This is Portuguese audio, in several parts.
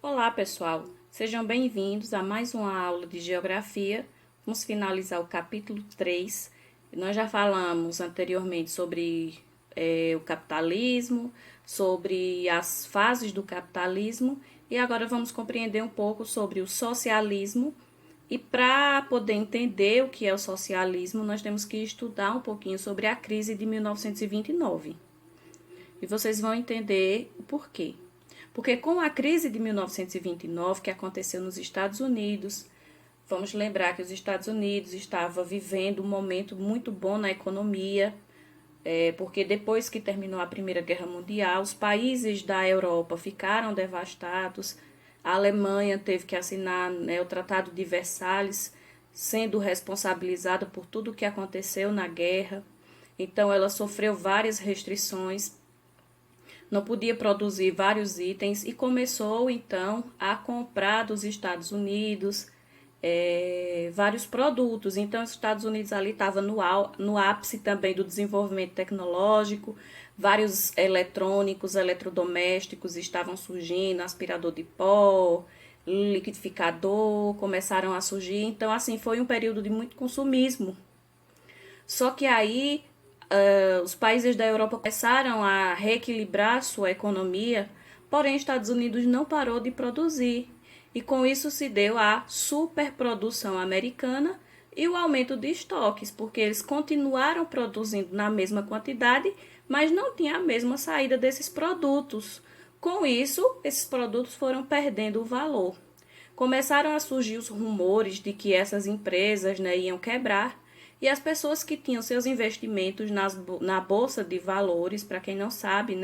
Olá, pessoal. Sejam bem-vindos a mais uma aula de Geografia. Vamos finalizar o capítulo 3. Nós já falamos anteriormente sobre o capitalismo, sobre as fases do capitalismo e agora vamos compreender um pouco sobre o socialismo. E para poder entender o que é o socialismo, nós temos que estudar um pouquinho sobre a crise de 1929. E vocês vão entender o porquê. Porque com a crise de 1929, que aconteceu nos Estados Unidos, vamos lembrar que os Estados Unidos estava vivendo um momento muito bom na economia, porque depois que terminou a Primeira Guerra Mundial, os países da Europa ficaram devastados, a Alemanha teve que assinar, o Tratado de Versalhes, sendo responsabilizada por tudo o que aconteceu na guerra. Então, ela sofreu várias restrições, não podia produzir vários itens e começou então a comprar dos Estados Unidos vários produtos. Então, os Estados Unidos ali estava no ápice também do desenvolvimento tecnológico, vários eletrônicos, eletrodomésticos estavam surgindo, aspirador de pó, liquidificador, começaram a surgir. Então, assim, foi um período de muito consumismo. Só que aí os países da Europa começaram a reequilibrar sua economia, porém Estados Unidos não parou de produzir. E com isso se deu a superprodução americana e o aumento de estoques, porque eles continuaram produzindo na mesma quantidade, mas não tinha a mesma saída desses produtos. Com isso, esses produtos foram perdendo o valor. Começaram a surgir os rumores de que essas empresas, iam quebrar, e as pessoas que tinham seus investimentos na bolsa de valores, para quem não sabe,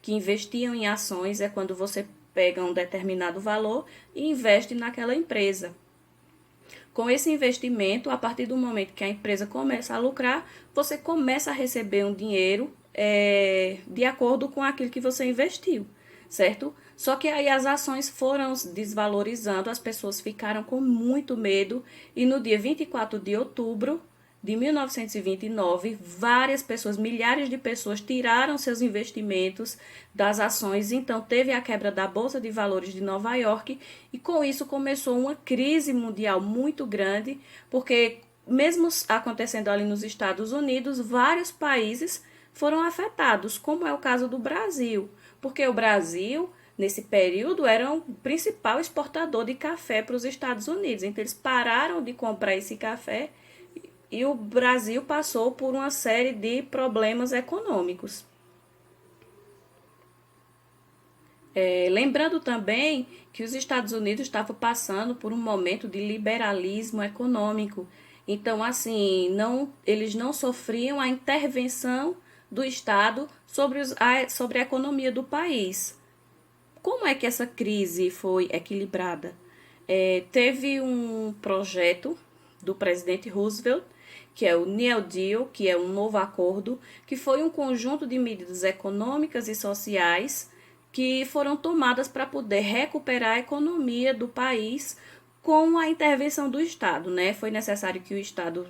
que investiam em ações é quando você pega um determinado valor e investe naquela empresa. Com esse investimento, a partir do momento que a empresa começa a lucrar, você começa a receber um dinheiro de acordo com aquilo que você investiu, certo? Só que aí as ações foram desvalorizando, as pessoas ficaram com muito medo e no dia 24 de outubro de 1929, várias pessoas, milhares de pessoas tiraram seus investimentos das ações, então teve a quebra da Bolsa de Valores de Nova York e com isso começou uma crise mundial muito grande, porque mesmo acontecendo ali nos Estados Unidos, vários países foram afetados, como é o caso do Brasil, porque o Brasil nesse período era o principal exportador de café para os Estados Unidos, então eles pararam de comprar esse café e o Brasil passou por uma série de problemas econômicos. Lembrando também que os Estados Unidos estavam passando por um momento de liberalismo econômico. Então, assim, eles não sofriam a intervenção do Estado sobre a economia do país. Como é que essa crise foi equilibrada? Teve um projeto do presidente Roosevelt, que é o New Deal, que é um novo acordo, que foi um conjunto de medidas econômicas e sociais que foram tomadas para poder recuperar a economia do país com a intervenção do Estado, Foi necessário que o Estado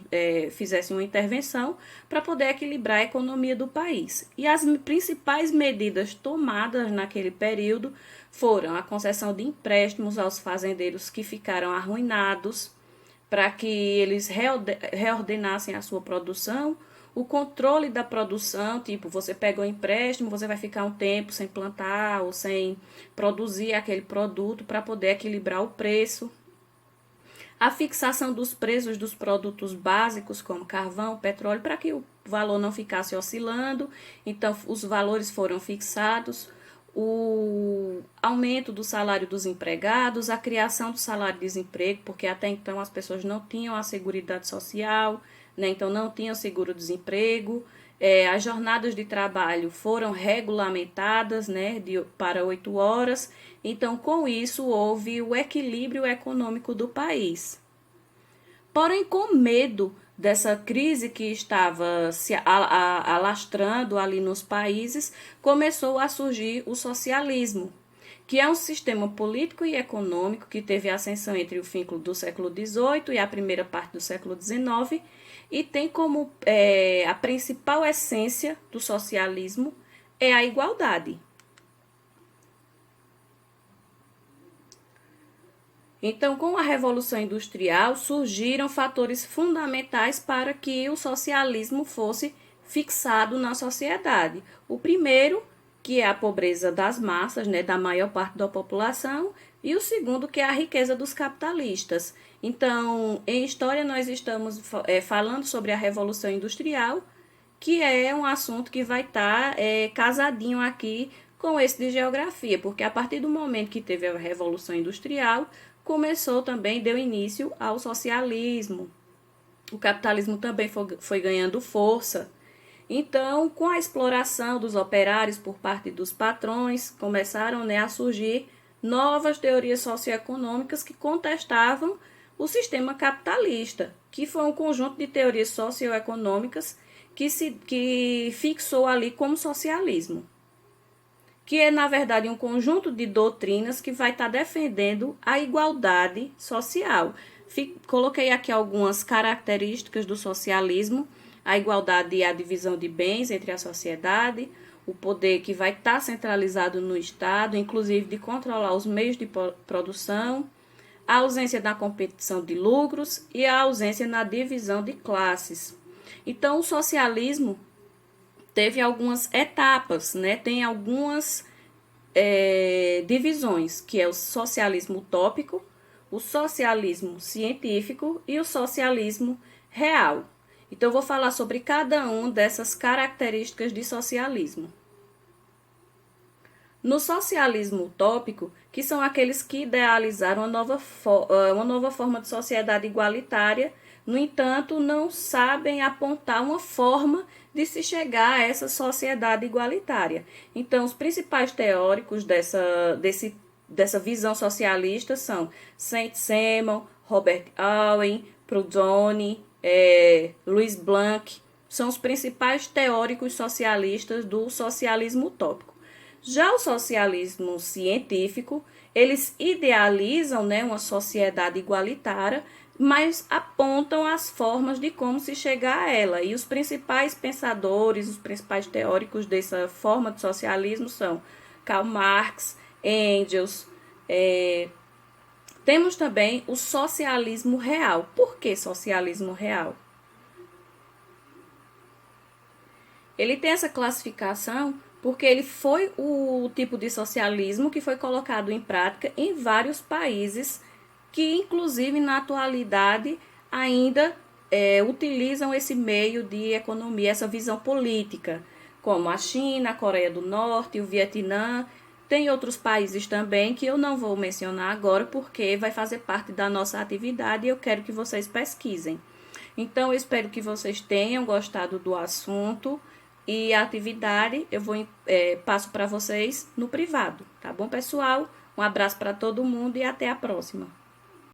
fizesse uma intervenção para poder equilibrar a economia do país. E as principais medidas tomadas naquele período foram a concessão de empréstimos aos fazendeiros que ficaram arruinados, para que eles reordenassem a sua produção, o controle da produção, tipo, você pega um empréstimo, você vai ficar um tempo sem plantar ou sem produzir aquele produto para poder equilibrar o preço. A fixação dos preços dos produtos básicos, como carvão, petróleo, para que o valor não ficasse oscilando, então os valores foram fixados. O aumento do salário dos empregados, a criação do salário-desemprego, porque até então as pessoas não tinham a Seguridade Social, então não tinham seguro-desemprego. As jornadas de trabalho foram regulamentadas para 8 horas, então com isso houve o equilíbrio econômico do país. Porém, com medo dessa crise que estava se alastrando ali nos países, começou a surgir o socialismo, que é um sistema político e econômico que teve ascensão entre o fim do século XVIII e a primeira parte do século XIX, e tem como a principal essência do socialismo é a igualdade. Então, com a Revolução Industrial, surgiram fatores fundamentais para que o socialismo fosse fixado na sociedade. O primeiro, que é a pobreza das massas, né, da maior parte da população, e o segundo, que é a riqueza dos capitalistas. Então, em história, nós estamos falando sobre a Revolução Industrial, que é um assunto que vai estar casadinho aqui com esse de geografia, porque a partir do momento que teve a Revolução Industrial, começou também, deu início ao socialismo. O capitalismo também foi ganhando força. Então, com a exploração dos operários por parte dos patrões, começaram, né, a surgir novas teorias socioeconômicas que contestavam o sistema capitalista, que foi um conjunto de teorias socioeconômicas que fixou ali como socialismo, que é, na verdade, um conjunto de doutrinas que vai estar defendendo a igualdade social. Coloquei aqui algumas características do socialismo: a igualdade e a divisão de bens entre a sociedade, o poder que vai estar centralizado no Estado, inclusive de controlar os meios de produção, a ausência da competição de lucros e a ausência na divisão de classes. Então, o socialismo teve algumas etapas, né? Tem algumas divisões, que é o socialismo utópico, o socialismo científico e o socialismo real. Então, eu vou falar sobre cada uma dessas características de socialismo. No socialismo utópico, que são aqueles que idealizaram uma nova forma de sociedade igualitária, no entanto, não sabem apontar uma forma de se chegar a essa sociedade igualitária. Então, os principais teóricos dessa visão socialista são Saint-Simon, Robert Owen, Proudhon, Louis Blanc, são os principais teóricos socialistas do socialismo utópico. Já o socialismo científico, eles idealizam, né, uma sociedade igualitária, mas apontam as formas de como se chegar a ela. E os principais pensadores, os principais teóricos dessa forma de socialismo são Karl Marx, Engels. Temos também o socialismo real. Por que socialismo real? Ele tem essa classificação porque ele foi o tipo de socialismo que foi colocado em prática em vários países que, inclusive, na atualidade, ainda utilizam esse meio de economia, essa visão política, como a China, a Coreia do Norte, o Vietnã. Tem outros países também que eu não vou mencionar agora porque vai fazer parte da nossa atividade e eu quero que vocês pesquisem. Então, eu espero que vocês tenham gostado do assunto e a atividade eu passo para vocês no privado, tá bom, pessoal? Um abraço para todo mundo e até a próxima.